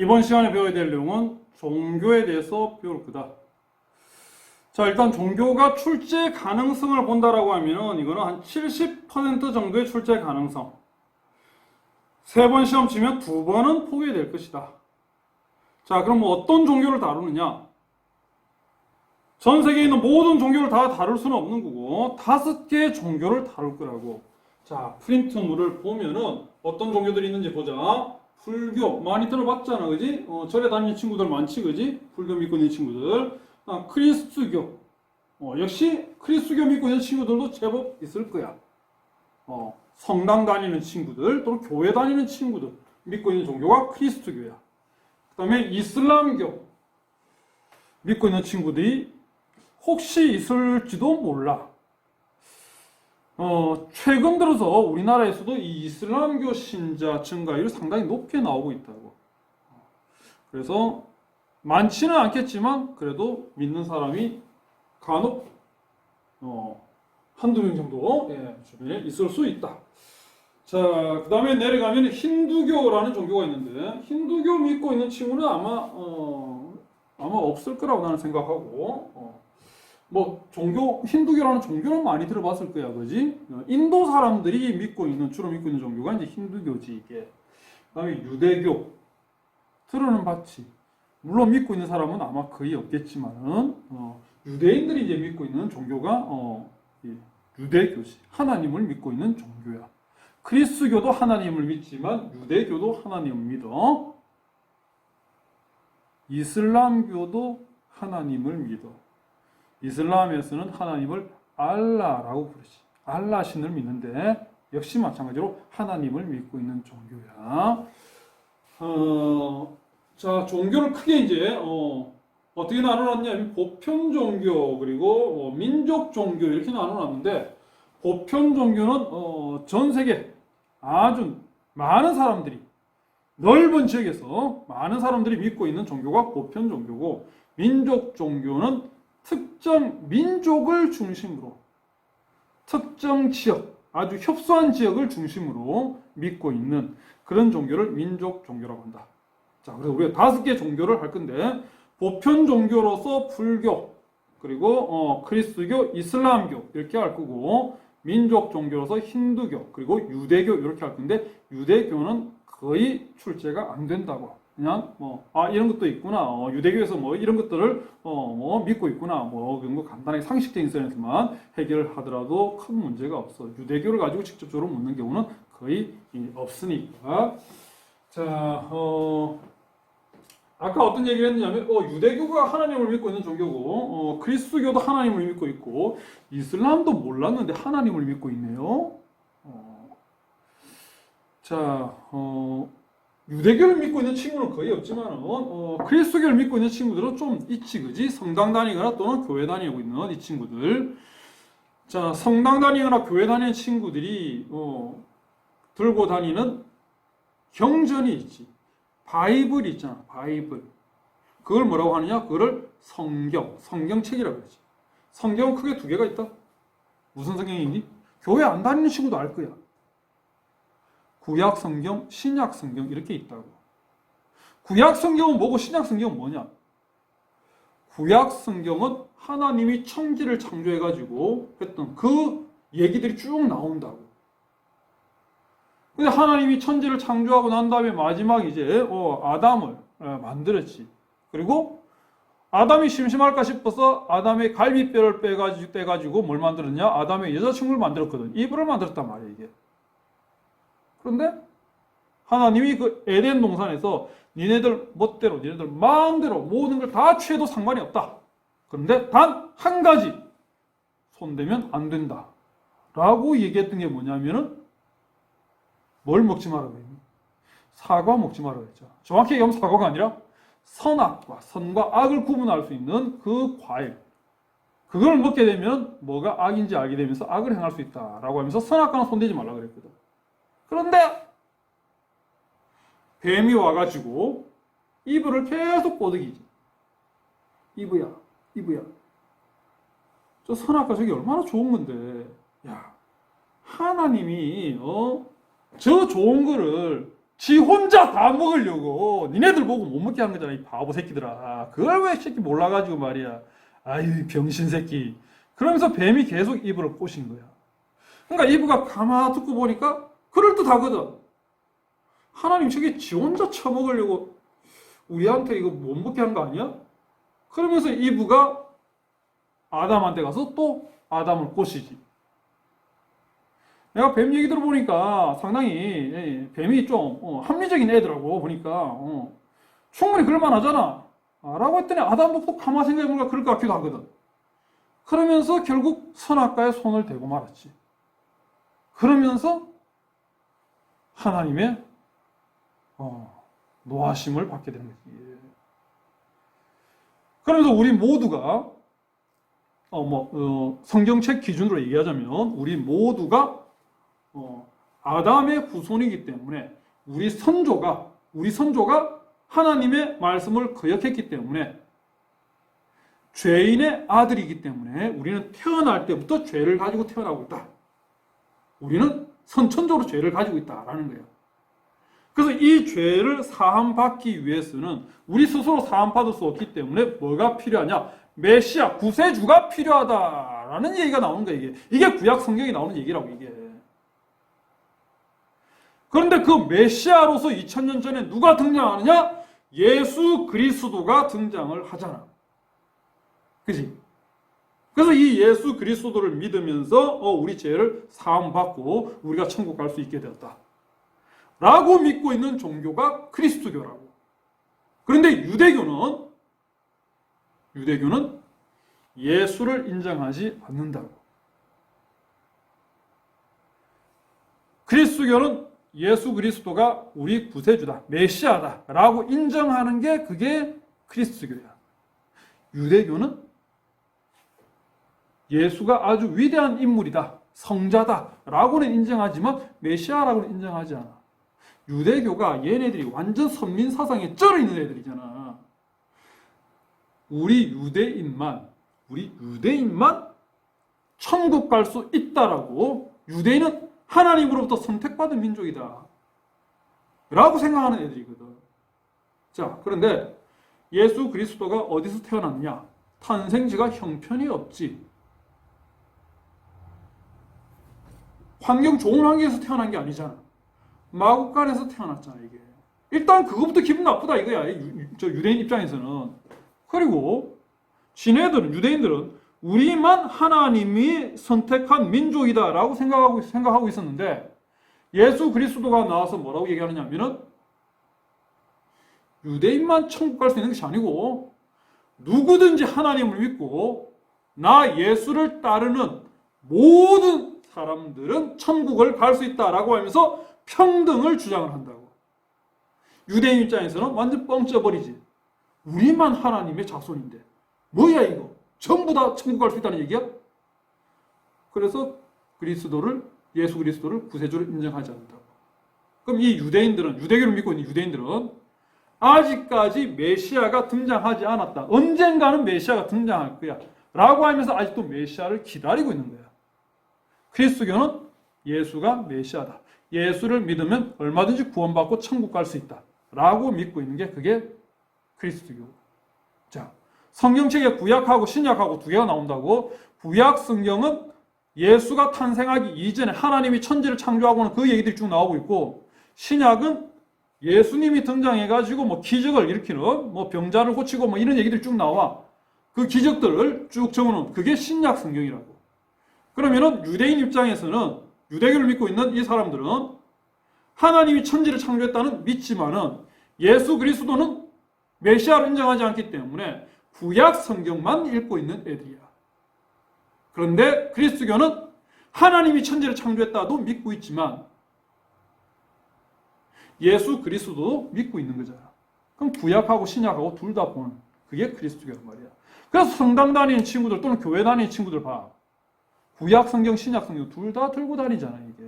이번 시간에 배워야 될 내용은 종교에 대해서 배울 거다. 자, 일단 종교가 출제 가능성을 본다라고 하면은 이거는 한 70% 정도의 출제 가능성. 3번 시험 치면 2번은 포기될 것이다. 자, 그럼 뭐 어떤 종교를 다루느냐? 전 세계에 있는 모든 종교를 다 다룰 수는 없는 거고 5개의 종교를 다룰 거라고. 자, 프린트물을 보면은 어떤 종교들이 있는지 보자. 불교 많이 들어봤잖아, 그지? 절에 다니는 친구들 많지, 그지? 불교 믿고 있는 친구들. 크리스트교. 역시 크리스트교 믿고 있는 친구들도 제법 있을 거야. 성당 다니는 친구들 또는 교회 다니는 친구들 믿고 있는 종교가 크리스트교야. 그 다음에 이슬람교 믿고 있는 친구들이 혹시 있을지도 몰라. 최근 들어서 우리나라에서도 이 이슬람교 신자 증가율이 상당히 높게 나오고 있다고. 그래서 많지는 않겠지만 그래도 믿는 사람이 간혹 한두 명 정도 주변에 있을 수 있다. 자, 그 다음에 내려가면 힌두교라는 종교가 있는데 힌두교 믿고 있는 친구는 아마 없을 거라고 나는 생각하고 뭐 힌두교라는 종교는 많이 들어봤을 거야, 그지? 인도 사람들이 주로 믿고 있는 종교가 이제 힌두교지, 이게. 그다음에 유대교 들어는 봤지. 물론 믿고 있는 사람은 아마 거의 없겠지만은 유대인들이 이제 믿고 있는 종교가 유대교지. 하나님을 믿고 있는 종교야. 그리스교도 하나님을 믿지만 유대교도 하나님을 믿어. 이슬람교도 하나님을 믿어. 이슬람에서는 하나님을 알라라고 부르지. 알라 신을 믿는데 역시 마찬가지로 하나님을 믿고 있는 종교야. 자, 종교를 크게 이제 어떻게 나눠놨냐면 보편 종교 그리고 민족 종교 이렇게 나눠놨는데 보편 종교는 전 세계 아주 많은 사람들이 넓은 지역에서 많은 사람들이 믿고 있는 종교가 보편 종교고 민족 종교는 특정 민족을 중심으로 특정 지역, 아주 협소한 지역을 중심으로 믿고 있는 그런 종교를 민족 종교라고 한다. 자, 그래서 우리가 5개 종교를 할 건데 보편 종교로서 불교, 그리고 크리스트교, 이슬람교 이렇게 할 거고 민족 종교로서 힌두교, 그리고 유대교 이렇게 할 건데 유대교는 거의 출제가 안 된다고. 그냥 이런 것도 있구나. 유대교에서 이런 것들을 믿고 있구나. 그런 거 간단하게 상식적인 선에서만 해결을 하더라도 큰 문제가 없어. 유대교를 가지고 직접적으로 묻는 경우는 거의 없으니까. 자, 아까 어떤 얘기를 했냐면 유대교가 하나님을 믿고 있는 종교고 그리스도교도 하나님을 믿고 있고 이슬람도 몰랐는데 하나님을 믿고 있네요. 자, 유대교를 믿고 있는 친구는 거의 없지만은 그리스도교를 믿고 있는 친구들은 좀 있지, 그지? 성당 다니거나 또는 교회 다니고 있는 이 친구들. 자, 성당 다니거나 교회 다니는 친구들이 들고 다니는 경전이 있지. 바이블이 있잖아, 바이블. 그걸 뭐라고 하느냐? 그거를 성경책이라고 그러지. 성경은 크게 2개가 있다. 무슨 성경이니? 교회 안 다니는 친구도 알 거야. 구약 성경, 신약 성경 이렇게 있다고. 구약 성경은 뭐고 신약 성경은 뭐냐? 구약 성경은 하나님이 천지를 창조해가지고 했던 그 얘기들이 쭉 나온다고. 근데 하나님이 천지를 창조하고 난 다음에 마지막 이제 아담을 만들었지. 그리고 아담이 심심할까 싶어서 아담의 갈비뼈를 빼가지고 뭘 만들었냐? 아담의 여자친구를 만들었거든. 이브를 만들었단 말이야, 이게. 그런데 하나님이 그 에덴 동산에서 니네들 멋대로, 니네들 마음대로 모든 걸 다 취해도 상관이 없다. 그런데 단 한 가지 손대면 안 된다. 라고 얘기했던 게 뭐냐면은 뭘 먹지 말라고 했니? 사과 먹지 말라고 했죠. 정확히 얘기하면 사과가 아니라 선과 악을 구분할 수 있는 그 과일. 그걸 먹게 되면 뭐가 악인지 알게 되면서 악을 행할 수 있다라고 하면서 선악과는 손대지 말라고 그랬거든. 그런데 뱀이 와가지고 이브를 계속 꼬드기지. 이브야. 저 선악과 저게 얼마나 좋은 건데. 야, 하나님이 저 좋은 거를 지 혼자 다 먹으려고 니네들 보고 못 먹게 한 거잖아, 이 바보 새끼들아. 그걸 왜 새끼 몰라가지고 말이야. 아유, 병신 새끼. 그러면서 뱀이 계속 이브를 꼬신 거야. 그러니까 이브가 가만 듣고 보니까 그럴듯하거든. 하나님 저게 지 혼자 처먹으려고 우리한테 이거 못 먹게 한 거 아니야? 그러면서 이브가 아담한테 가서 또 아담을 꼬시지. 내가 뱀 얘기 들어보니까 상당히 뱀이 좀 합리적인 애더라고 보니까 충분히 그럴만하잖아 라고 했더니 아담도 또 가만 생각해보니까 그럴 것 같기도 하거든. 그러면서 결국 선악과에 손을 대고 말았지. 그러면서 하나님의 노하심을 받게 되는 거지. 그러면서 우리 모두가 성경책 기준으로 얘기하자면 우리 모두가 아담의 후손이기 때문에 우리 선조가 하나님의 말씀을 거역했기 때문에 죄인의 아들이기 때문에 우리는 태어날 때부터 죄를 가지고 태어나고 있다. 우리는 선천적으로 죄를 가지고 있다라는 거예요. 그래서 이 죄를 사함받기 위해서는 우리 스스로 사함받을 수 없기 때문에 뭐가 필요하냐? 메시아, 구세주가 필요하다라는 얘기가 나오는 거예요. 이게 구약 성경에 나오는 얘기라고 이게. 그런데 그 메시아로서 2000년 전에 누가 등장하느냐? 예수 그리스도가 등장을 하잖아. 그치? 그래서 이 예수 그리스도를 믿으면서 우리 죄를 사함받고 우리가 천국 갈 수 있게 되었다. 라고 믿고 있는 종교가 그리스도교라고. 그런데 유대교는 예수를 인정하지 않는다고. 그리스도교는 예수 그리스도가 우리 구세주다, 메시아다 라고 인정하는 게 그게 그리스도교야. 유대교는 예수가 아주 위대한 인물이다, 성자다 라고는 인정하지만 메시아라고는 인정하지 않아. 유대교가 얘네들이 완전 선민 사상에 쩔어 있는 애들이잖아. 우리 유대인만 천국 갈 수 있다라고, 유대인은 하나님으로부터 선택받은 민족이다 라고 생각하는 애들이거든. 자, 그런데 예수 그리스도가 어디서 태어났느냐? 탄생지가 형편이 없지. 좋은 환경에서 태어난 게 아니잖아. 마구간에서 태어났잖아, 이게. 일단 그거부터 기분 나쁘다 이거야, 저 유대인 입장에서는. 그리고 유대인들은 우리만 하나님이 선택한 민족이다라고 생각하고 있었는데, 예수 그리스도가 나와서 뭐라고 얘기하느냐면은 유대인만 천국 갈 수 있는 것이 아니고 누구든지 하나님을 믿고 나 예수를 따르는 모든 사람들은 천국을 갈 수 있다라고 하면서 평등을 주장을 한다고. 유대인 입장에서는 완전 뻥쳐버리지. 우리만 하나님의 자손인데 뭐야 이거? 전부 다 천국 갈 수 있다는 얘기야? 그래서 예수 그리스도를 구세주를 인정하지 않는다고. 그럼 이 유대교를 믿고 있는 유대인들은 아직까지 메시아가 등장하지 않았다. 언젠가는 메시아가 등장할 거야 라고 하면서 아직도 메시아를 기다리고 있는 거야. 그리스도교는 예수가 메시아다. 예수를 믿으면 얼마든지 구원받고 천국 갈 수 있다 라고 믿고 있는 게 그게 그리스도교. 자, 성경책에 구약하고 신약하고 두 개가 나온다고. 구약 성경은 예수가 탄생하기 이전에 하나님이 천지를 창조하고는 그 얘기들이 쭉 나오고 있고, 신약은 예수님이 등장해가지고 기적을 일으키는 병자를 고치고 이런 얘기들이 쭉 나와. 그 기적들을 쭉 적어놓은 그게 신약 성경이라고. 그러면은 유대인 입장에서는, 유대교를 믿고 있는 이 사람들은 하나님이 천지를 창조했다는 믿지만은 예수 그리스도는 메시아를 인정하지 않기 때문에 구약 성경만 읽고 있는 애들이야. 그런데 그리스도교는 하나님이 천지를 창조했다도 믿고 있지만 예수 그리스도도 믿고 있는 거잖아. 그럼 구약하고 신약하고 둘 다 보는 그게 그리스도교란 말이야. 그래서 성당 다니는 친구들 또는 교회 다니는 친구들 봐. 구약 성경, 신약 성경 둘 다 들고 다니잖아, 이게.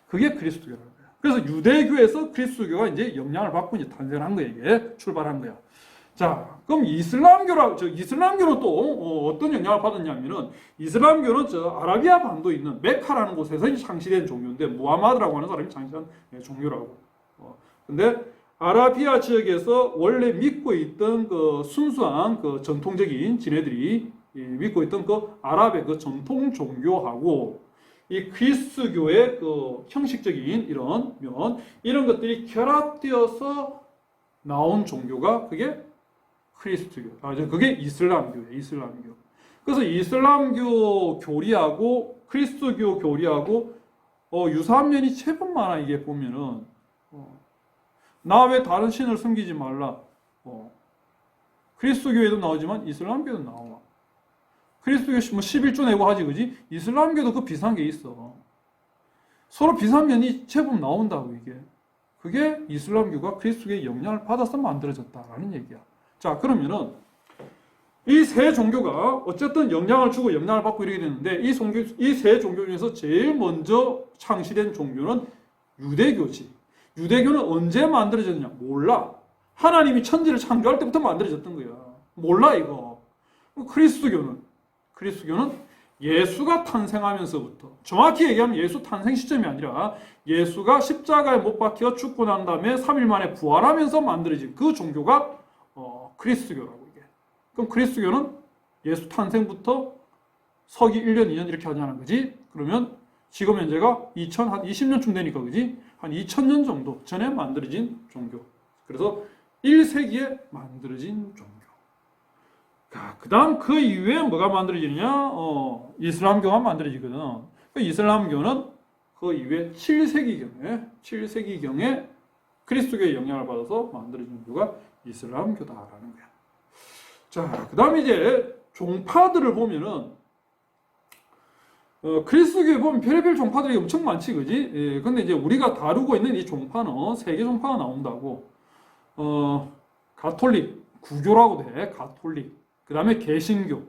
그게 그리스도교라는 거야. 그래서 유대교에서 그리스도교가 이제 영향을 받고 이제 탄생한 거야, 이게. 출발한 거야. 자, 그럼 이슬람교는 또 어떤 영향을 받았냐면은, 이슬람교는 아라비아 반도에 있는 메카라는 곳에서 창시된 종교인데, 무하마드라고 하는 사람이 창시한 종교라고. 근데 아라비아 지역에서 원래 믿고 있던 그 순수한 그 전통적인 지네들이 믿고 있던 그 아랍의 그 전통 종교하고 이 그리스교의 그 형식적인 이런 것들이 결합되어서 나온 종교가 그게 크리스트교. 그게 이슬람교예요. 이슬람교. 그래서 이슬람교 교리하고 크리스트교 교리하고 유사한 면이 제법 많아. 이게 보면은 나 왜 다른 신을 섬기지 말라. 그리스도교에도 나오지만 이슬람교도 나와. 그리스도교 뭐 11조 내고 하지, 그지? 이슬람교도 그 비슷한 게 있어. 서로 비슷한 면이 제법 나온다고, 이게. 그게 이슬람교가 그리스도교의 영향을 받아서 만들어졌다라는 얘기야. 자, 그러면은 이 세 종교가 어쨌든 영향을 주고 영향을 받고 이렇게 되는데 이 세 종교 중에서 제일 먼저 창시된 종교는 유대교지. 유대교는 언제 만들어졌느냐? 몰라. 하나님이 천지를 창조할 때부터 만들어졌던 거야. 몰라 이거. 그리스도교는 예수가 탄생하면서부터, 정확히 얘기하면 예수 탄생 시점이 아니라 예수가 십자가에 못 박혀 죽고 난 다음에 3일 만에 부활하면서 만들어진 그 종교가 그리스도교라고 이게. 그럼 그리스도교는 예수 탄생부터 서기 1년, 2년 이렇게 하자는 거지. 그러면 지금 현재가 한 20년쯤 되니까 그지? 한 2000년 정도 전에 만들어진 종교. 그래서 1세기에 만들어진 종교. 그 다음 그 이후에 뭐가 만들어지느냐? 이슬람교가 만들어지거든. 그 이슬람교는 그 이후에 7세기경에 그리스도교의 영향을 받아서 만들어진 교가 이슬람교다라는 거야. 자, 그 다음에 이제 종파들을 보면은 그리스도교에 보면 별의별 종파들이 엄청 많지, 그지? 예, 근데 이제 우리가 다루고 있는 이 종파는 세 개 종파가 나온다고. 가톨릭, 구교라고도 해, 가톨릭. 그 다음에 개신교.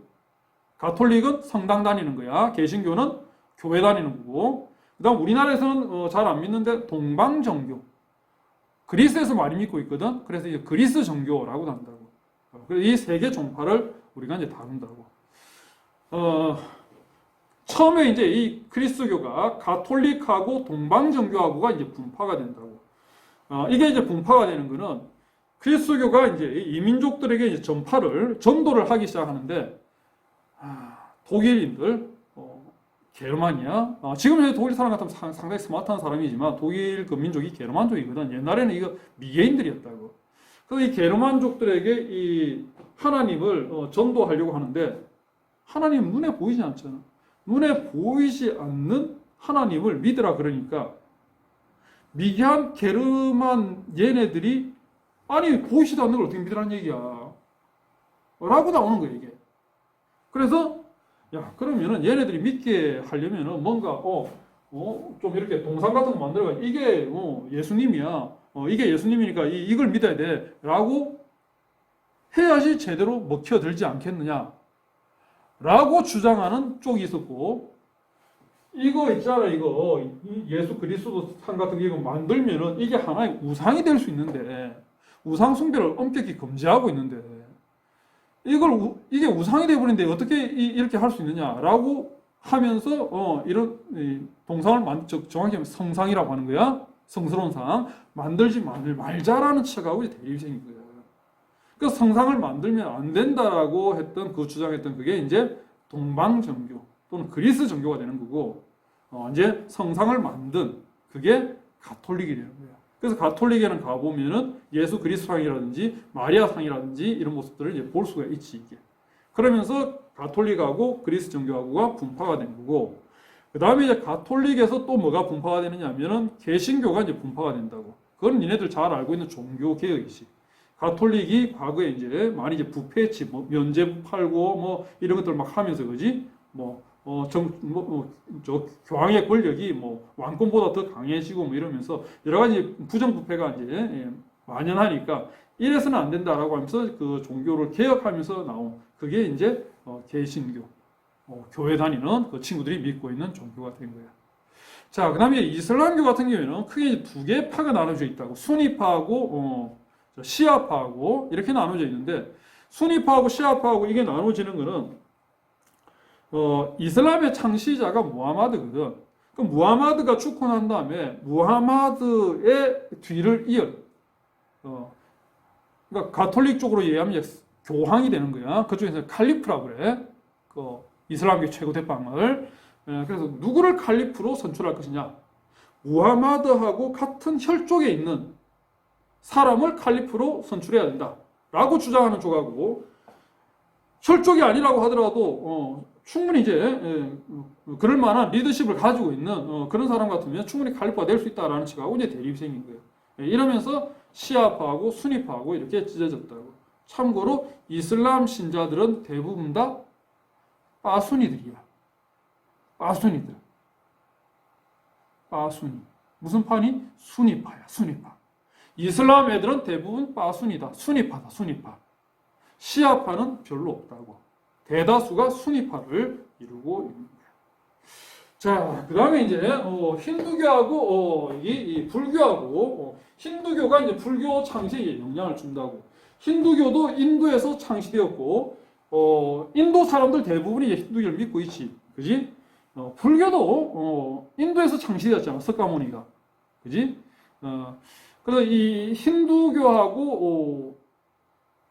가톨릭은 성당 다니는 거야. 개신교는 교회 다니는 거고. 그 다음 우리나라에서는 잘 안 믿는데 동방정교. 그리스에서 많이 믿고 있거든. 그래서 이제 그리스 정교라고 한다고. 이 세 개 종파를 우리가 이제 다룬다고. 처음에 이제 이 그리스도교가 가톨릭하고 동방정교하고가 이제 분파가 된다고. 이게 이제 분파가 되는 거는 그리스도교가 이제 이민족들에게 이제 전도를 하기 시작하는데, 독일인들, 게르마니아, 지금 현재 독일 사람 같으면 상당히 스마트한 사람이지만 독일 그 민족이 게르만족이거든. 옛날에는 이거 미개인들이었다고. 그래서 이 게르만족들에게 이 하나님을 전도하려고 하는데 하나님 눈에 보이지 않잖아. 눈에 보이지 않는 하나님을 믿으라 그러니까 미개한 게르만 얘네들이 아니 보이지도 않는 걸 어떻게 믿으라는 얘기야 라고 나오는 거야 이게. 그래서 야 그러면은 얘네들이 믿게 하려면은 뭔가 좀 이렇게 동상 같은 거 만들어가 이게 예수님이야. 이게 예수님이니까 이걸 믿어야 돼 라고 해야지 제대로 먹혀들지 않겠느냐 라고 주장하는 쪽이 있었고, 이거 있잖아, 이거. 예수 그리스도 상 같은 거 이거 만들면은 이게 하나의 우상이 될 수 있는데, 우상 숭배를 엄격히 금지하고 있는데, 이게 우상이 되어버리는데 어떻게 이렇게 할 수 있느냐라고 하면서, 이런 동상을 정확히 하면 성상이라고 하는 거야. 성스러운 상. 만들지 말자라는 척하고 대립이 생긴 거야. 그 성상을 만들면 안 된다라고 했던 주장했던 그게 이제 동방정교 또는 그리스 정교가 되는 거고, 이제 성상을 만든 그게 가톨릭이 되는 거예요. 그래서 가톨릭에는 가보면은 예수 그리스도 상이라든지 마리아 상이라든지 이런 모습들을 이제 볼 수가 있지 이게. 그러면서 가톨릭하고 그리스 정교하고가 분파가 된 거고, 그 다음에 이제 가톨릭에서 또 뭐가 분파가 되느냐면은 개신교가 이제 분파가 된다고. 그건 니네들 잘 알고 있는 종교 개혁이지. 가톨릭이 과거에 이제 많이 이제 부패치, 면죄부 팔고 이런 것들 막 하면서 그지? 교황의 권력이 왕권보다 더 강해지고 이러면서 여러 가지 부정부패가 이제 만연하니까 이래서는 안 된다라고 하면서 그 종교를 개혁하면서 나온 그게 이제 개신교, 교회 다니는 그 친구들이 믿고 있는 종교가 된 거야. 자, 그다음에 이슬람교 같은 경우에는 크게 두 개의 파가 나눠져 있다고. 수니파하고 시아파하고 이렇게 나눠져 있는데, 수니파하고 시아파하고 이게 나눠지는 거는 이슬람의 창시자가 무하마드거든. 그 무하마드가 죽고 난 다음에 무하마드의 뒤를 그러니까 가톨릭 쪽으로 이해하면 교황이 되는 거야. 그쪽에서 칼리프라고 그래. 그 이슬람계 최고 대빵을. 그래서 누구를 칼리프로 선출할 것이냐? 무하마드하고 같은 혈족에 있는 사람을 칼리프로 선출해야 된다. 라고 주장하는 쪽하고, 혈족이 아니라고 하더라도 충분히 이제 그럴 만한 리더십을 가지고 있는 그런 사람 같으면 충분히 칼리프가 될 수 있다라는 측하고 이제 대립이 생긴 거예요. 이러면서 시아파하고 수니파하고 이렇게 찢어졌다고. 참고로 이슬람 신자들은 대부분 다 빠순이들이야. 빠순이들. 빠순이. 무슨 파니? 수니파야. 수니파. 이슬람 애들은 대부분 빠순이다. 수니파다. 수니파. 시아파는 별로 없다고. 대다수가 수니파를 이루고 있는 거야. 자, 그 다음에 이제 힌두교하고 이 불교하고 힌두교가 이제 불교 창시에 영향을 준다고. 힌두교도 인도에서 창시되었고 인도 사람들 대부분이 이제 힌두교를 믿고 있지, 그지? 불교도 인도에서 창시되었잖아, 석가모니가, 그지? 그래서 이 힌두교하고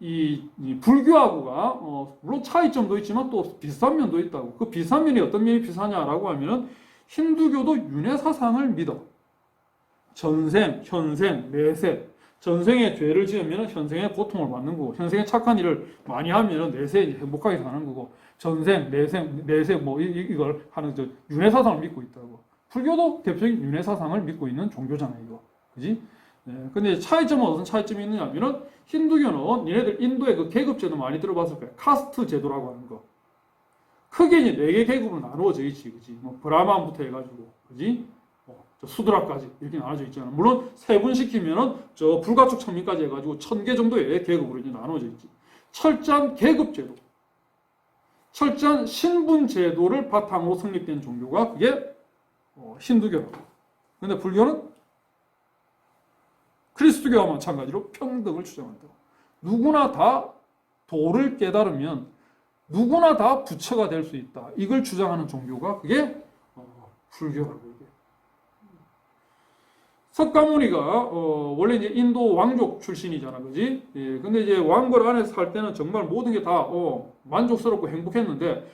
이 불교하고가 물론 차이점도 있지만 또 비슷한 면도 있다고. 그 비슷한 면이 어떤 면이 비슷하냐라고 하면은 힌두교도 윤회 사상을 믿어. 전생, 현생, 내세. 전생에 죄를 지으면 현생에 고통을 받는 거고, 현생에 착한 일을 많이 하면 내세에 행복하게 사는 거고, 전생, 내세 뭐 이걸 하는 윤회 사상을 믿고 있다고. 불교도 대표적인 윤회 사상을 믿고 있는 종교잖아, 이거. 그지? 네, 근데 차이점은 어떤 차이점이 있느냐면은 힌두교는 얘네들 인도의 그 계급제도 많이 들어봤을 거야. 카스트 제도라고 하는 거. 크게 이제 4개 계급으로 나누어져 있지, 그지? 뭐 브라만부터 해가지고, 그지? 수드라까지 이렇게 나눠져 있잖아. 물론 세분시키면은 저 불가촉 천민까지 해가지고 1000개 정도의 계급으로 이제 나눠져 있지. 철저한 계급제도, 철저한 신분제도를 바탕으로 성립된 종교가 그게 힌두교라고. 근데 불교는 그리스도교와 마찬가지로 평등을 주장한다. 누구나 다 도를 깨달으면 누구나 다 부처가 될 수 있다. 이걸 주장하는 종교가 그게 불교라고. 석가모니가 원래 이제 인도 왕족 출신이잖아, 그지? 예, 근데 이제 왕궐 안에서 살 때는 정말 모든 게 다 만족스럽고 행복했는데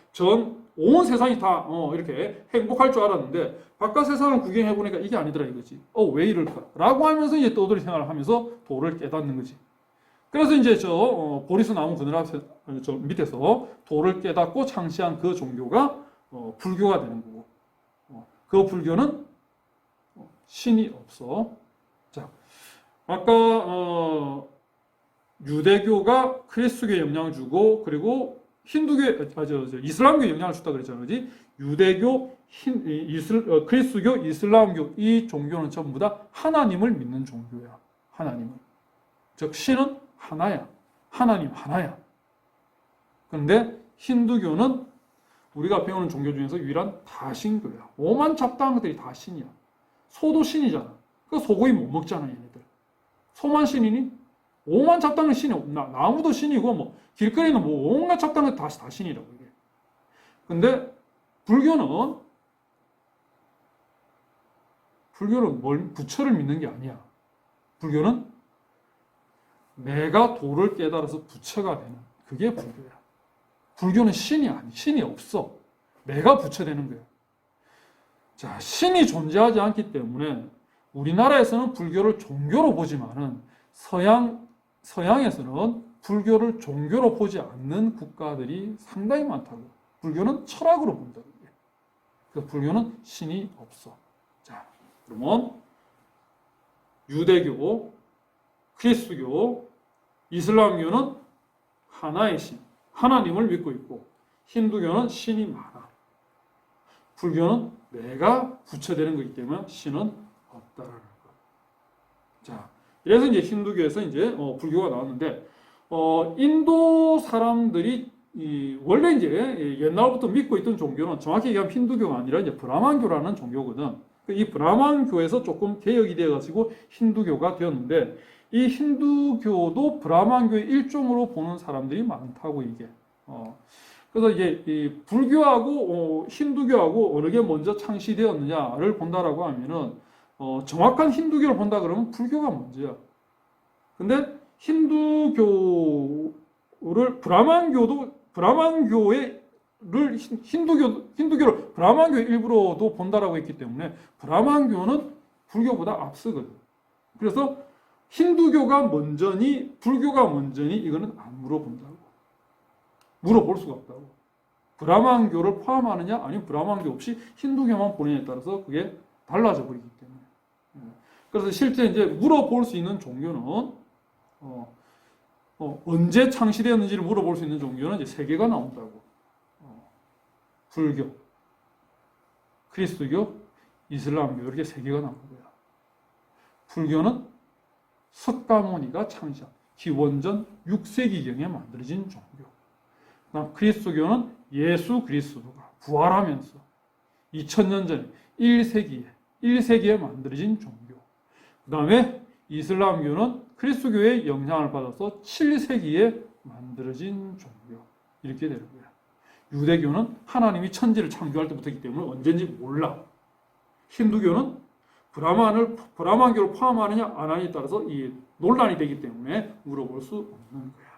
온 세상이 다 이렇게 행복할 줄 알았는데 바깥 세상을 구경해 보니까 이게 아니더라 이거지. 왜 이럴까?라고 하면서 이제 떠돌이 생활을 하면서 도를 깨닫는 거지. 그래서 이제 보리스 나무 그늘 앞에 저 밑에서 도를 깨닫고 창시한 그 종교가 불교가 되는 거고. 그 불교는 신이 없어. 자, 아까 유대교가 그리스도교에 영향을 주고 그리고 이슬람교에 영향을 줬다 그랬잖아, 그렇지? 유대교, 그리스도교, 이슬람교 이 종교는 전부 다 하나님을 믿는 종교야. 하나님을. 즉 신은 하나야. 하나님 하나야. 그런데 힌두교는 우리가 배우는 종교 중에서 유일한 다신교야. 오만 잡다한 것들이 다 신이야. 소도 신이잖아. 그 소고기 못 먹잖아, 얘네들. 소만 신이니? 오만 잡다한 신이 없나? 나무도 신이고, 뭐, 길거리는 뭐, 온갖 잡다한 것 다 신이라고, 이게. 근데, 불교는 부처를 믿는 게 아니야. 불교는 내가 도를 깨달아서 부처가 되는, 그게 불교야. 불교는 신이 아니, 신이 없어. 내가 부처 되는 거야. 자, 신이 존재하지 않기 때문에 우리나라에서는 불교를 종교로 보지만은 서양에서는 불교를 종교로 보지 않는 국가들이 상당히 많다고. 불교는 철학으로 본다고. 그래서 불교는 신이 없어. 자, 그러면 유대교, 그리스도교, 이슬람교는 하나의 신, 하나님을 믿고 있고 힌두교는 신이 많아. 불교는 내가 부처되는 거기 때문에 신은 없다라는 거. 자, 그래서 이제 힌두교에서 이제 불교가 나왔는데 인도 사람들이 원래 이제 옛날부터 믿고 있던 종교는 정확히 얘기하면 힌두교가 아니라 이제 브라만교라는 종교거든. 이 브라만교에서 조금 개혁이 되어가지고 힌두교가 되었는데 이 힌두교도 브라만교의 일종으로 보는 사람들이 많다고 이게. 그래서 이제 이 불교하고 힌두교하고 어느 게 먼저 창시되었느냐를 본다라고 하면은 정확한 힌두교를 본다 그러면 불교가 먼저야. 근데 힌두교를 브라만교를 힌두교를 브라만교 일부로도 본다라고 했기 때문에 브라만교는 불교보다 앞서거든. 그래서 힌두교가 먼저니 불교가 먼저니 이거는 안 물어본다고. 물어볼 수가 없다고. 브라만교를 포함하느냐 아니면 브라만교 없이 힌두교만 보느냐에 따라서 그게 달라져 버리기 때문에. 그래서 실제 이제 물어볼 수 있는 종교는 언제 창시되었는지를 물어볼 수 있는 종교는 이제 세 개가 나온다고. 불교, 그리스도교, 이슬람교 이렇게 세 개가 나온 거야. 불교는 석가모니가 창시한 기원전 6세기경에 만들어진 종교. 그다음 그리스도교는 예수 그리스도가 부활하면서 2000년 전에 1세기에 만들어진 종교. 그 다음에 이슬람교는 그리스도교의 영향을 받아서 7세기에 만들어진 종교. 이렇게 되는 거야. 유대교는 하나님이 천지를 창조할 때부터이기 때문에 언제인지 몰라. 힌두교는 브라만교를 포함하느냐 안 하느냐에 따라서 이 논란이 되기 때문에 물어볼 수 없는 거야.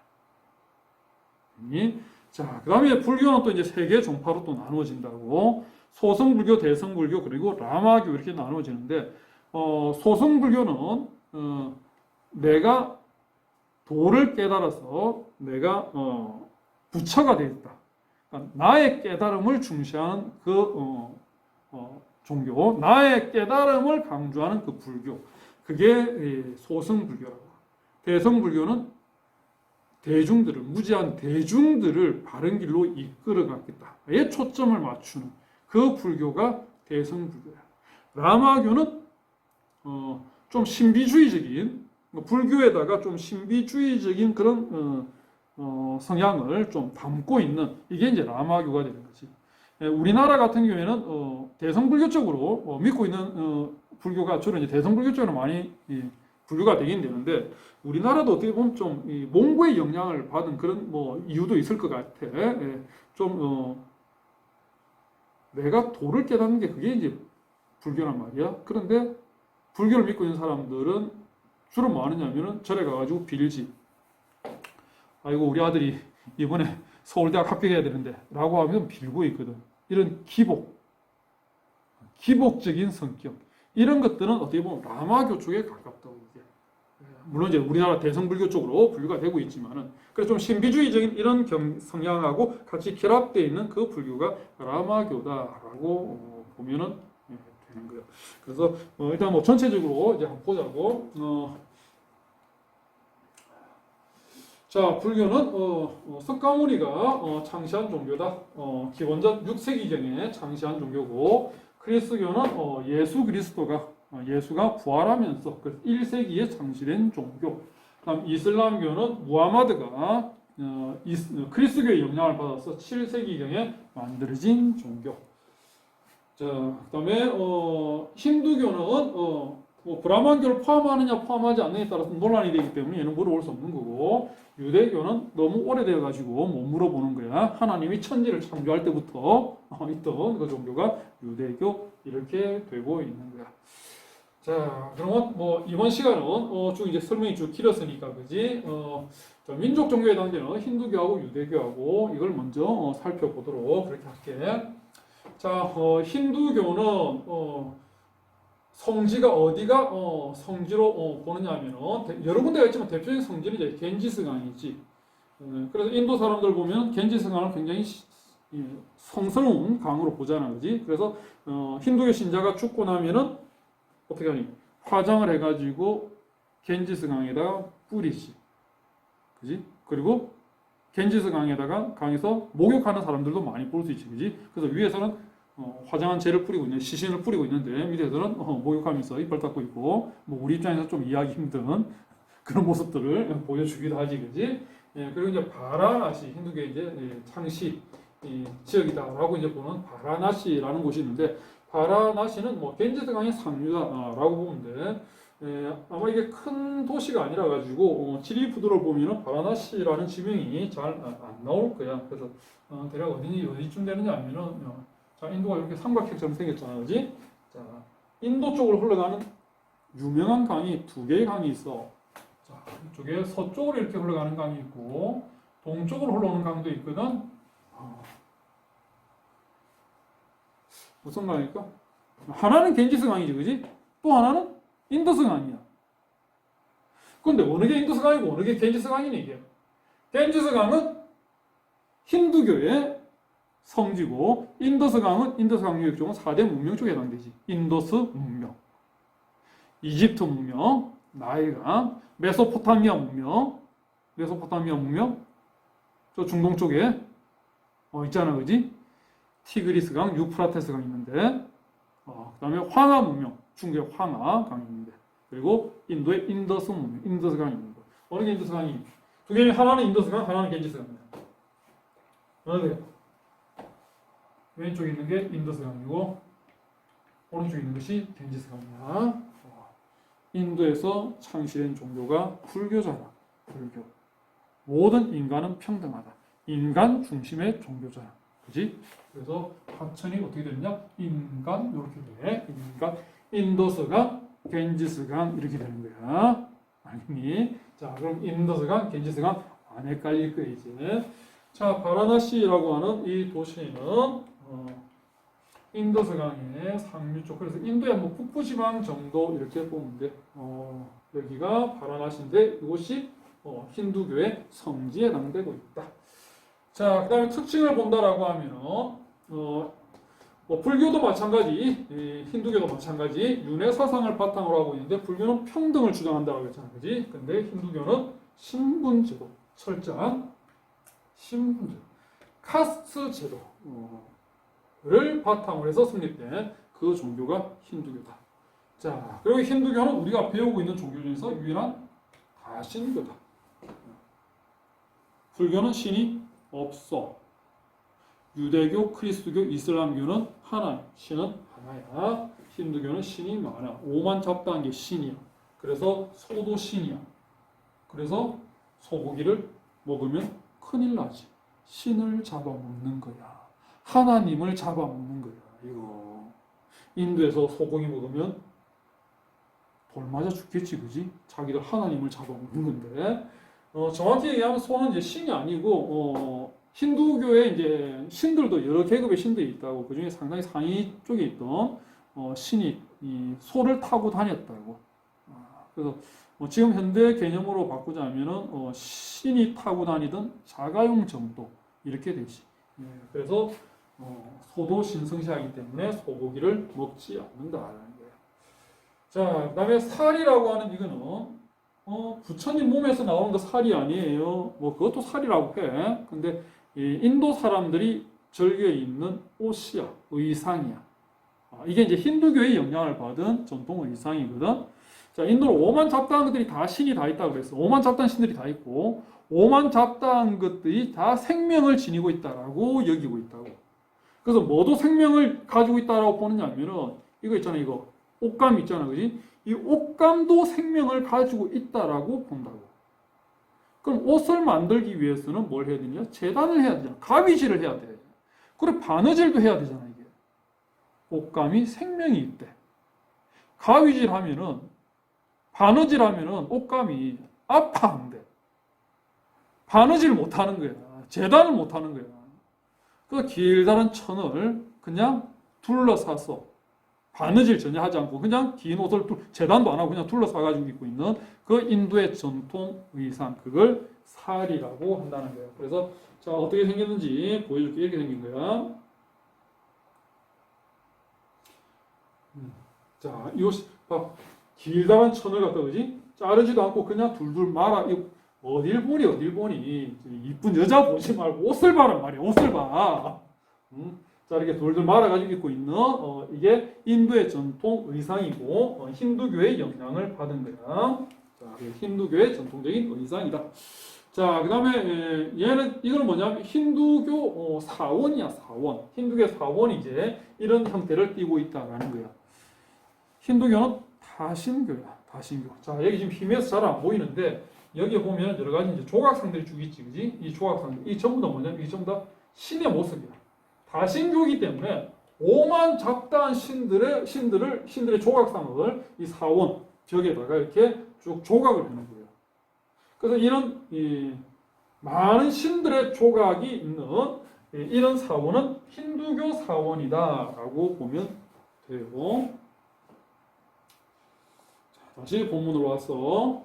자, 그 다음에 불교는 또 이제 세 개의 종파로 또 나누어진다고. 소승불교, 대승불교, 그리고 라마교 이렇게 나누어지는데, 소승불교는, 내가 도를 깨달아서 내가, 부처가 되었다. 그러니까 나의 깨달음을 중시하는 종교, 나의 깨달음을 강조하는 그 불교. 그게 소승불교라고. 대승불교는 무지한 대중들을 바른 길로 이끌어 가겠다에 초점을 맞추는 그 불교가 대승불교야. 라마교는 좀 신비주의적인, 불교에다가 좀 신비주의적인 그런 성향을 좀 담고 있는 이게 이제 라마교가 되는 거지. 우리나라 같은 경우에는 대성불교 쪽으로 믿고 있는 불교가 주로 이제 대성불교 쪽으로 많이 분류가 되긴 되는데, 우리나라도 어떻게 보면 좀 몽고의 영향을 받은 그런 이유도 있을 것 같아. 좀 내가 도를 깨닫는 게 그게 이제 불교란 말이야. 그런데 불교를 믿고 있는 사람들은 주로 뭐 하느냐면은 절에 가가지고 빌지. 아이고 우리 아들이 이번에 서울대학 합격해야 되는데 라고 하면 빌고 있거든. 이런 기복적인 성격. 이런 것들은 어떻게 보면 라마교 쪽에 가깝다고. 물론 이제 우리나라 대성불교 쪽으로 분류가 되고 있지만은, 그래서 좀 신비주의적인 이런 성향하고 같이 결합되어 있는 그 불교가 라마교다라고 보면은 되는 거예요. 그래서 일단 전체적으로 이제 한번 보자고. 자, 불교는 석가모니가 창시한 종교다. 기원전 6세기경에 창시한 종교고, 그리스도교는 예수 그리스도가 예수가 부활하면서 1세기에 창시된 종교. 그다음 이슬람교는 무하마드가 그리스도교의 영향을 받아서 7세기경에 만들어진 종교. 자, 그다음에 힌두교는 브라만교를 포함하느냐 포함하지 않느냐에 따라서 논란이 되기 때문에 얘는 물어볼 수 없는 거고, 유대교는 너무 오래되어 가지고 못 물어보는 거야. 하나님이 천지를 창조할 때부터 있던 그 종교가 유대교 이렇게 되고 있는 거야. 자, 그러면 이번 시간은 쭉 이제 설명이 쭉 길었으니까 그지? 민족 종교의 단계는 힌두교하고 유대교하고 이걸 먼저 살펴보도록 그렇게 할게. 자, 힌두교는 성지가 어디가 성지로 보느냐 하면은 여러 군데가 있지만 대표적인 성지는 이제 겐지스강이지. 그래서 인도 사람들 보면 겐지스강을 굉장히 성스러운 강으로 보잖아, 그지? 그래서 힌두교 신자가 죽고 나면은 어떻게 하니? 화장을 해가지고 겐지스강에다가 뿌리지, 그지? 그리고 겐지스강에다가 강에서 목욕하는 사람들도 많이 볼 수 있지, 그지? 그래서 위에서는 화장한 재를 뿌리고 있는, 시신을 뿌리고 있는데 밑에서는 목욕하면서 이빨 닦고 있고, 우리 입장에서 좀 이해하기 힘든 그런 모습들을 보여주기도 하지, 그지? 그리고 이제 바라나시, 힌두교의 이제 창시 지역이다라고 이제 보는 바라나시라는 곳이 있는데, 바라나시는 겐지스강의 상류다라고 보면 돼. 아마 이게 큰 도시가 아니라 가지고 지리 부두를 보면은 바라나시라는 지명이 잘 안 나올 거야. 그래서 대략 어디쯤 되느냐 하면은 자, 인도가 이렇게 삼각형처럼 생겼잖아, 그지? 자, 인도 쪽으로 흘러가는 유명한 강이 두 개의 강이 있어. 자, 이쪽에 서쪽으로 이렇게 흘러가는 강이 있고 동쪽으로 흘러오는 강도 있거든. 무슨 강일까? 하나는 겐지스 강이지, 그지? 또 하나는 인더스 강이야. 근데 어느 게 인더스 강이고 어느 게 겐지스 강이니 이게? 겐지스 강은 힌두교의 성지고 인더스 강은 인더스 강유역 쪽은 4대 문명 쪽에 해당되지. 인더스 문명, 이집트 문명, 나일강, 메소포타미아 문명, 저 중동 쪽에 있잖아, 그지? 티그리스강, 유프라테스강 있는데, 그다음에 황하 문명, 중국의 황하 강이 있는데, 그리고 인도의 인더스 문명, 인더스 강이 있는 거. 어느 게 인더스 강이? 두 개는 하나는 인더스 강, 하나는 겐지스 강이야. 어느 게? 왼쪽에 있는 게 인더스 강이고, 오른쪽에 있는 것이 겐지스 강이야. 인도에서 창시된 종교가 불교잖아. 불교. 모든 인간은 평등하다. 인간 중심의 종교잖아. 그지? 그래서 합천이 어떻게 됐냐? 인간 이렇게 돼. 인간 인더스강, 겐지스강 이렇게 되는 거야. 알겠니? 자, 그럼 인더스강, 겐지스강 안 헷갈릴 거야 이제. 자, 바라나시라고 하는 이 도시는 인더스강의 상류 쪽. 그래서 인도의 뭐 북부지방 정도 이렇게 보면 돼. 여기가 바라나시인데 이곳이 힌두교의 성지에 해당되고 있다. 자, 그다음에 특징을 본다라고 하면은 불교도 마찬가지, 힌두교도 마찬가지 윤회 사상을 바탕으로 하고 있는데 불교는 평등을 주장한다고 했잖아, 그지? 근데 힌두교는 신분제도, 철저한 신분제도, 카스트 제도를 바탕으로 해서 성립된 그 종교가 힌두교다. 자, 그리고 힌두교는 우리가 배우고 있는 종교 중에서 유일한 다신교다. 불교는 신이 없어. 유대교, 크리스트교, 이슬람교는 하나님, 신은 하나야. 힌두교는 신이 많아. 오만 잡다한 게 신이야. 그래서 소도 신이야. 그래서 소고기를 먹으면 큰일 나지. 신을 잡아먹는 거야. 하나님을 잡아먹는 거야. 이거 인도에서 소고기 먹으면 돌 맞아 죽겠지, 그지? 자기들 하나님을 잡아먹는 건데. 정확히 얘기하면 소는 이제 신이 아니고 힌두교에 이제 신들도 여러 계급의 신들이 있다고. 그 중에 상당히 상위 쪽에 있던 신이 이 소를 타고 다녔다고. 그래서 지금 현대 개념으로 바꾸자면은 신이 타고 다니던 자가용 정도 이렇게 되지. 그래서 소도 신성시하기 때문에 소고기를 먹지 않는다라는 거예요. 자, 그다음에 살이라고 하는 이거는 부처님 몸에서 나오는 거 살이 아니에요. 뭐 그것도 살이라고 해. 근데 이 인도 사람들이 즐겨 입는 옷이야, 의상이야. 이게 이제 힌두교의 영향을 받은 전통 의상이거든. 자, 인도는 오만 잡다한 것들이 다 신이 다 있다고 그랬어. 오만 잡다한 신들이 다 있고, 오만 잡다한 것들이 다 생명을 지니고 있다라고 여기고 있다고. 그래서 뭐도 생명을 가지고 있다라고 보느냐 하면은 이거 있잖아, 이거 옷감 있잖아, 그지? 이 옷감도 생명을 가지고 있다라고 본다고. 그럼 옷을 만들기 위해서는 뭘 해야 되냐? 재단을 해야 되잖아. 가위질을 해야 돼. 그리고 바느질도 해야 되잖아, 이게. 옷감이 생명이 있대. 가위질 하면은, 바느질 하면은 옷감이 아파한대. 바느질 못 하는 거야. 재단을 못 하는 거야. 그래서 길다란 천을 그냥 둘러싸서 바느질 전혀 하지 않고 그냥 긴 옷을 재단도 안 하고 그냥 둘러싸가지고 입고 있는 그 인도의 전통 의상, 그걸 살이라고 한다는 거예요. 그래서 자, 어떻게 생겼는지 보여줄게. 이렇게 생긴 거야. 자, 이 옷이 봐, 길다란 천을 갖다, 그지? 자르지도 않고 그냥 둘둘 말아. 어딜 보니 이쁜 여자 보지 말고 옷을 봐란 말이야. 옷을 봐. 자, 이렇게 돌돌 말아가지고 입고 있는 이게 인도의 전통 의상이고 힌두교의 영향을 받은 거야. 자, 힌두교의 전통적인 의상이다. 자, 그 다음에 이거는 뭐냐면 힌두교 사원이야, 사원. 힌두교 사원이 이제 이런 형태를 띠고 있다라는 거야. 힌두교는 다신교야. 다신교. 자, 여기 지금 힘에서 잘 안 보이는데 여기에 보면 여러 가지 이제 조각상들이 쭉 있지, 그지? 이 조각상, 이 전부 다 뭐냐면 이 전부 다 신의 모습이야. 다신교이기 때문에 오만 잡다한 신들의 조각상을 이 사원 벽에다가 이렇게 쭉 조각을 해놓은 거예요. 그래서 이런 많은 신들의 조각이 있는 이런 사원은 힌두교 사원이다라고 보면 돼요. 자, 다시 본문으로 와서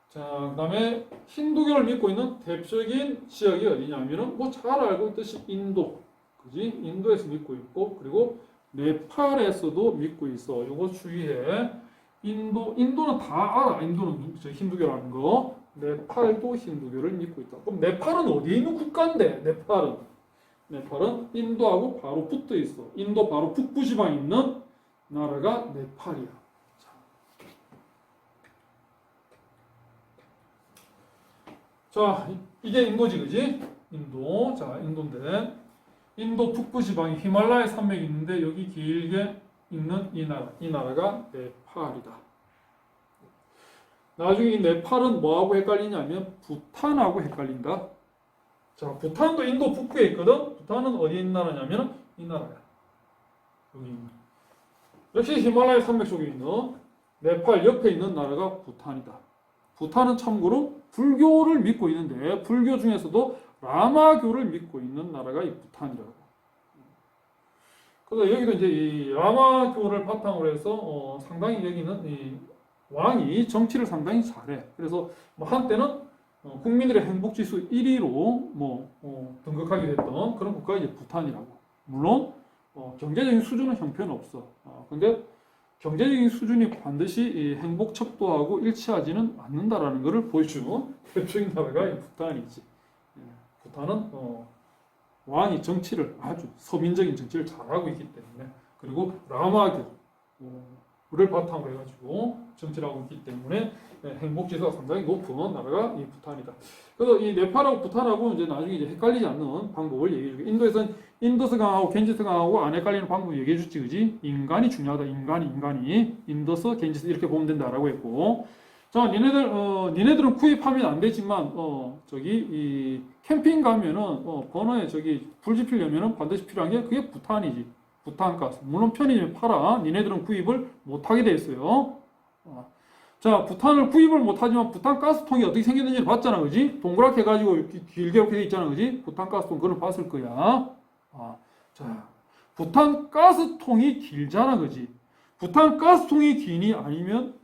자, 그다음에 힌두교를 믿고 있는 대표적인 지역이 어디냐면은 뭐 잘 알고 있듯이 인도, 그지? 인도에서 믿고 있고 그리고 네팔에서도 믿고 있어. 요거 주의해. 인도는 다 알아. 인도는 힌두교라는 거. 네팔도 힌두교를 믿고 있다. 그럼 네팔은 어디에 있는 국가인데? 네팔은 인도하고 바로 붙어 있어. 인도 바로 북부 지방에 있는 나라가 네팔이야. 자, 이게 인도지, 그지? 인도. 자, 인도인데 인도 북부 지방에 히말라야 산맥이 있는데 여기 길게 있는 이 나라가 네팔이다. 나중에 이 네팔은 뭐하고 헷갈리냐면 부탄하고 헷갈린다. 자, 부탄도 인도 북부에 있거든. 부탄은 어디에 있는 나라냐면 이 나라야. 여기 있는. 역시 히말라야 산맥 속에 있는 네팔 옆에 있는 나라가 부탄이다. 부탄은 참고로 불교를 믿고 있는데 불교 중에서도 라마교를 믿고 있는 나라가 이 부탄이라고. 그래서 여기도 이제 이 라마교를 바탕으로 해서 상당히 여기는 이 왕이 정치를 상당히 잘해. 그래서 뭐 한때는 국민들의 행복지수 1위로 등극하게 됐던 그런 국가가 이제 부탄이라고. 물론 경제적인 수준은 형편없어. 근데 경제적인 수준이 반드시 이 행복 척도하고 일치하지는 않는다라는 것을 보여주는 대표적인 나라가 이 부탄이지. 부탄은 왕이 정치를 아주 서민적인 정치를 잘하고 있기 때문에 그리고 라마교를 바탕으로 해가지고 정치를 하고 있기 때문에 행복지수가 상당히 높은 나라가 이 부탄이다. 그래서 이 네팔하고 부탄하고 이제 나중에 이제 헷갈리지 않는 방법을 얘기해줄게. 인도에서는 인더스강하고 겐지스강하고 안 헷갈리는 방법 얘기해줬지, 그지? 인간이 중요하다. 인간이 인더스, 겐지스 이렇게 보면 된다라고 했고. 자, 니네들은 구입하면 안 되지만 저기 이 캠핑 가면은 번호에 저기 불 지피려면은 반드시 필요한 게 그게 부탄이지. 부탄가스. 물론 편의점에 팔아. 니네들은 구입을 못하게 돼 있어요. 자, 부탄을 구입을 못하지만 부탄가스통이 어떻게 생겼는지 봤잖아, 그지? 동그랗게 해가지고 길게 이렇게 돼 있잖아, 그지? 부탄가스통 그걸 봤을 거야. 자, 부탄가스통이 길잖아, 그지? 부탄가스통이 기니 아니면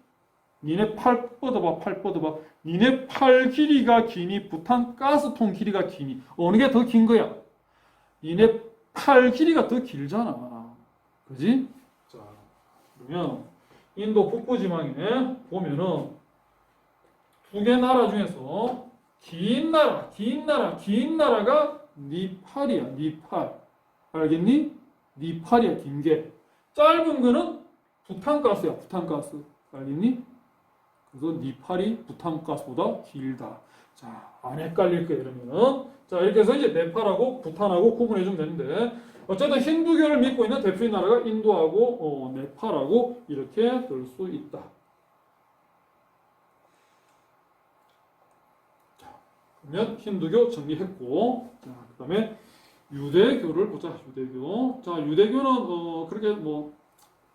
니네 팔 뻗어봐. 니네 팔 길이가 기니 부탄가스통 길이가 기니 어느 게 더 긴 거야? 니네 팔 길이가 더 길잖아, 그지? 자, 그러면 인도 북부 지방에 보면은 두 개 나라 중에서 긴 나라가 니팔이야. 니팔. 알겠니? 니팔이야, 긴 게. 짧은 거는 부탄가스야, 부탄가스. 알겠니? 그래서 니팔이 부탄가스보다 길다. 자, 안 헷갈릴 거야, 이러면은. 자, 이렇게 해서 이제 네팔하고 부탄하고 구분해주면 되는데, 어쨌든 힌두교를 믿고 있는 대표인 나라가 인도하고 네팔하고 이렇게 될 수 있다. 자, 그러면 힌두교 정리했고, 자, 그 다음에 유대교를 보자. 유대교. 자, 유대교는 그렇게 뭐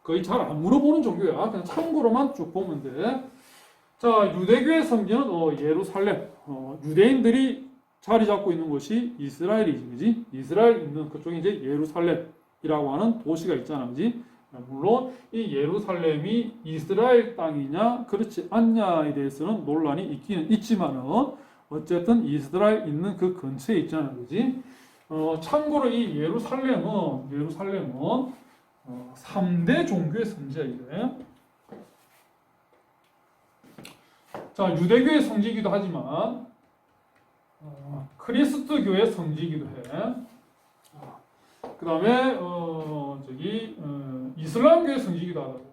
거의 잘 안 물어보는 종교야. 그냥 참고로만 쭉 보면 돼. 자, 유대교의 성지는 예루살렘. 유대인들이 자리 잡고 있는 곳이 이스라엘이지, 그지? 이스라엘 있는 그쪽에 이제 예루살렘이라고 하는 도시가 있잖아, 그지? 물론 이 예루살렘이 이스라엘 땅이냐 그렇지 않냐에 대해서는 논란이 있기는 있지만은 어쨌든 이스라엘 있는 그 근처에 있잖아, 그지? 참고로 이 예루살렘은 3대 종교의 성지야, 이게. 자, 유대교의 성지이기도 하지만 크리스트교의 성지이기도 해. 그 다음에 이슬람교의 성지이기도 하고.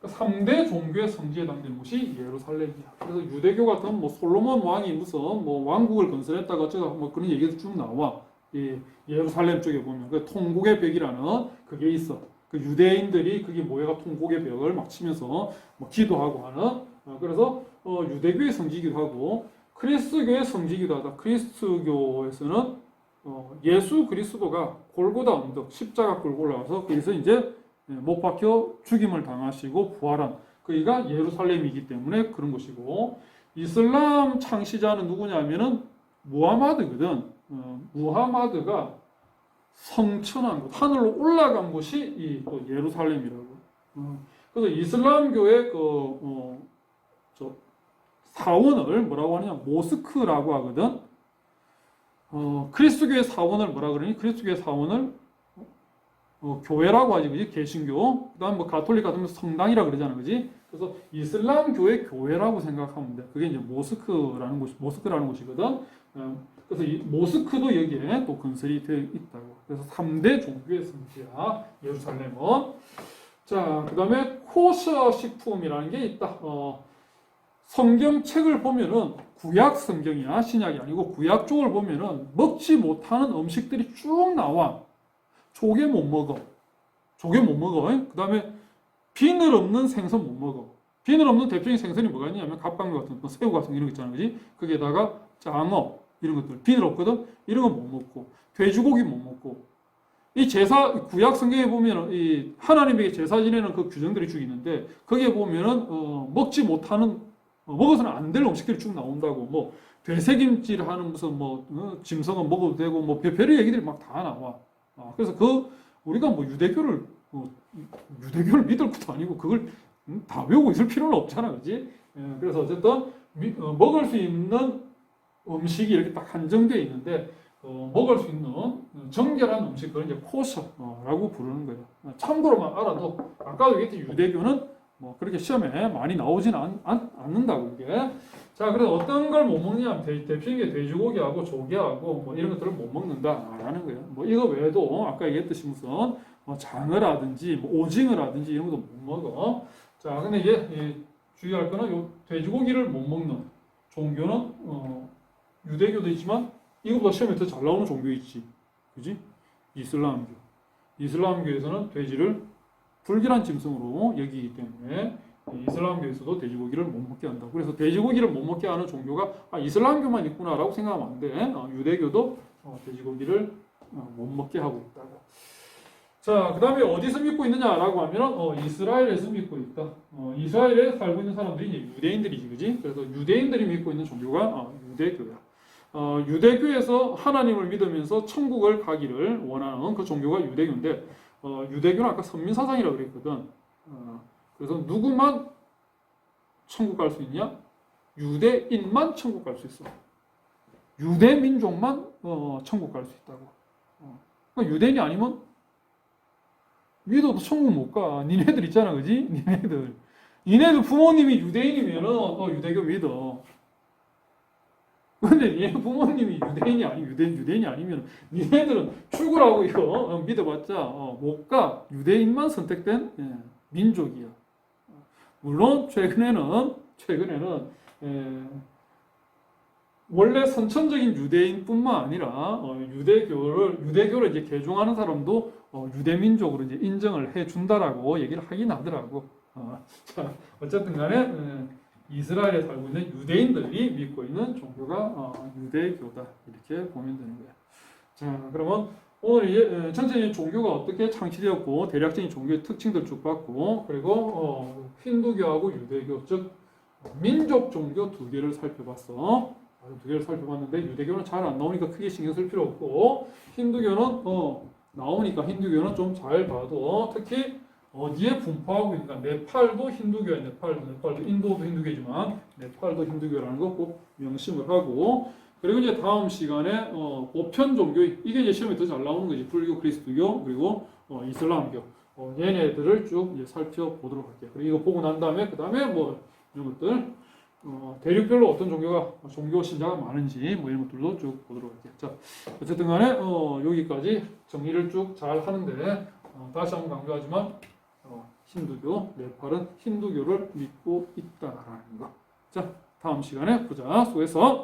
3대 종교의 성지에 해당되는 곳이 예루살렘이야. 그래서 유대교 같은 뭐 솔로몬 왕이 무슨 뭐 왕국을 건설했다가 어쩌다 뭐 그런 얘기도 쭉 나와. 이 예루살렘 쪽에 보면 그 통곡의 벽이라는 그게 있어. 그 유대인들이 그게 모여가 통곡의 벽을 막 치면서 뭐 기도하고 하는 그래서 유대교의 성지이기도 하고 그리스도교의 성지이기도 하다. 그리스도교에서는 예수 그리스도가 골고다 언덕 십자가 끌고 올라와서 거기서 이제 못 박혀 죽임을 당하시고 부활한 거기가 예루살렘이기 때문에 그런 곳이고 이슬람 창시자는 누구냐면은 무하마드거든. 무하마드가 성천한 곳, 하늘로 올라간 곳이 이 또 예루살렘이라고. 그래서 이슬람교의 저 사원을 뭐라고 하느냐 모스크라고 하거든. 그리스도교의 사원을 뭐라 그러니? 그리스도교의 사원을 교회라고 하지, 그지? 개신교. 그다음 뭐 가톨릭 같으면 성당이라 그러잖아, 그지? 그래서 이슬람교의 교회라고 생각하면 돼. 그게 이제 모스크라는 곳이거든. 그래서 이 모스크도 여기에 또 건설이 되어 있다고. 그래서 3대 종교의 성지야, 예루살렘은. 자, 그 다음에 코셔 식품이라는 게 있다. 성경책을 보면은 구약 성경이야, 신약이 아니고 구약 쪽을 보면은 먹지 못하는 음식들이 쭉 나와. 조개 못 먹어. 그 다음에 비늘 없는 생선 못 먹어. 비늘 없는 대표적인 생선이 뭐가 있냐면 갑각류 같은 거, 새우 같은 거 이런 거 있잖아, 그지? 거기에다가 장어 이런 것들 비늘 없거든. 이런 건 못 먹고 돼지고기 못 먹고 이 제사 구약 성경에 보면은 이 하나님에게 제사 지내는 그 규정들이 쭉 있는데 거기에 보면은 먹지 못하는 먹어서는 안 될 음식들이 쭉 나온다고. 뭐 되새김질 하는 무슨 짐승은 먹어도 되고 뭐 별의 얘기들이 막 다 나와. 그래서 우리가 뭐 유대교를 믿을 것도 아니고 그걸 다 외우고 있을 필요는 없잖아, 그렇지? 그래서 어쨌든 먹을 수 있는 음식이 이렇게 딱 한정되어 있는데 먹을 수 있는 정결한 음식 그걸 이제 코셔라고 부르는 거예요. 참고로만 알아도 아까도 얘기했듯이 유대교는 뭐 그렇게 시험에 많이 나오지는 않는다고 이게. 자, 그래서 어떤 걸 못 먹냐면 대표적인 게 돼지고기하고 조개하고 뭐 이런 것들을 못 먹는다라는 거예요. 뭐 이거 외에도 아까 얘기했듯이 무슨 장어라든지 뭐 오징어라든지 이런 것도 못 먹어. 자, 근데 이제 주의할 거는 요 돼지고기를 못 먹는 종교는 유대교도 있지만 이거보다 시험에 더 잘 나오는 종교 있지, 그지? 이슬람교. 이슬람교에서는 돼지를 불길한 짐승으로 여기기 때문에 이슬람교에서도 돼지고기를 못 먹게 한다. 그래서 돼지고기를 못 먹게 하는 종교가 이슬람교만 있구나라고 생각하면 안 돼. 유대교도 돼지고기를 못 먹게 하고 있다고. 자, 그 다음에 어디서 믿고 있느냐라고 하면 이스라엘에서 믿고 있다. 이스라엘에 살고 있는 사람들이 이제 유대인들이지, 그지? 그래서 유대인들이 믿고 있는 종교가 유대교야. 유대교에서 하나님을 믿으면서 천국을 가기를 원하는 그 종교가 유대교인데 유대교는 아까 선민사상이라고 그랬거든. 그래서 누구만 천국 갈 수 있냐? 유대인만 천국 갈 수 있어. 유대민족만 천국 갈 수 있다고. 그러니까 유대인이 아니면 믿어도 천국 못 가. 니네들 있잖아, 그지? 니네들 부모님이 유대인이면은 유대교 믿어. 근데 니네 부모님이 유대인이 아니면 니네들은 출구라고 이거 믿어봤자 못 가. 유대인만 선택된 민족이야. 물론 최근에는 원래 선천적인 유대인뿐만 아니라 유대교를 이제 개종하는 사람도 유대민족으로 이제 인정을 해준다라고 얘기를 하긴 하더라고. 자, 어쨌든간에 이스라엘에 살고 있는 유대인들이 믿고 있는 종교가 유대교다 이렇게 보면 되는 거야. 자, 그러면 오늘 이제 전체적인 종교가 어떻게 창시되었고 대략적인 종교의 특징들 쭉 봤고 그리고 힌두교하고 유대교 즉 민족 종교 두 개를 살펴봤어. 두 개를 살펴봤는데 유대교는 잘 안 나오니까 크게 신경 쓸 필요 없고 힌두교는 나오니까 힌두교는 좀 잘 봐도 특히 어디에 분포하고 있는가. 네팔도 힌두교야. 네팔도 인도도 힌두교지만 네팔도 힌두교라는 거 꼭 명심을 하고 그리고 이제 다음 시간에 보편 종교 이게 이제 시험에 더 잘 나오는 거지. 불교, 그리스도교 그리고 이슬람교 얘네들을 쭉 이제 살펴보도록 할게요. 그리고 이거 보고 난 다음에 그 다음에 뭐 이런 것들 대륙별로 어떤 종교 신자가 많은지 뭐 이런 것들도 쭉 보도록 할게요. 자, 어쨌든 간에 여기까지 정리를 쭉 잘 하는데 다시 한번 강조하지만 힌두교, 네팔은 힌두교를 믿고 있다라는 거. 자, 다음 시간에 보자. 수고했어.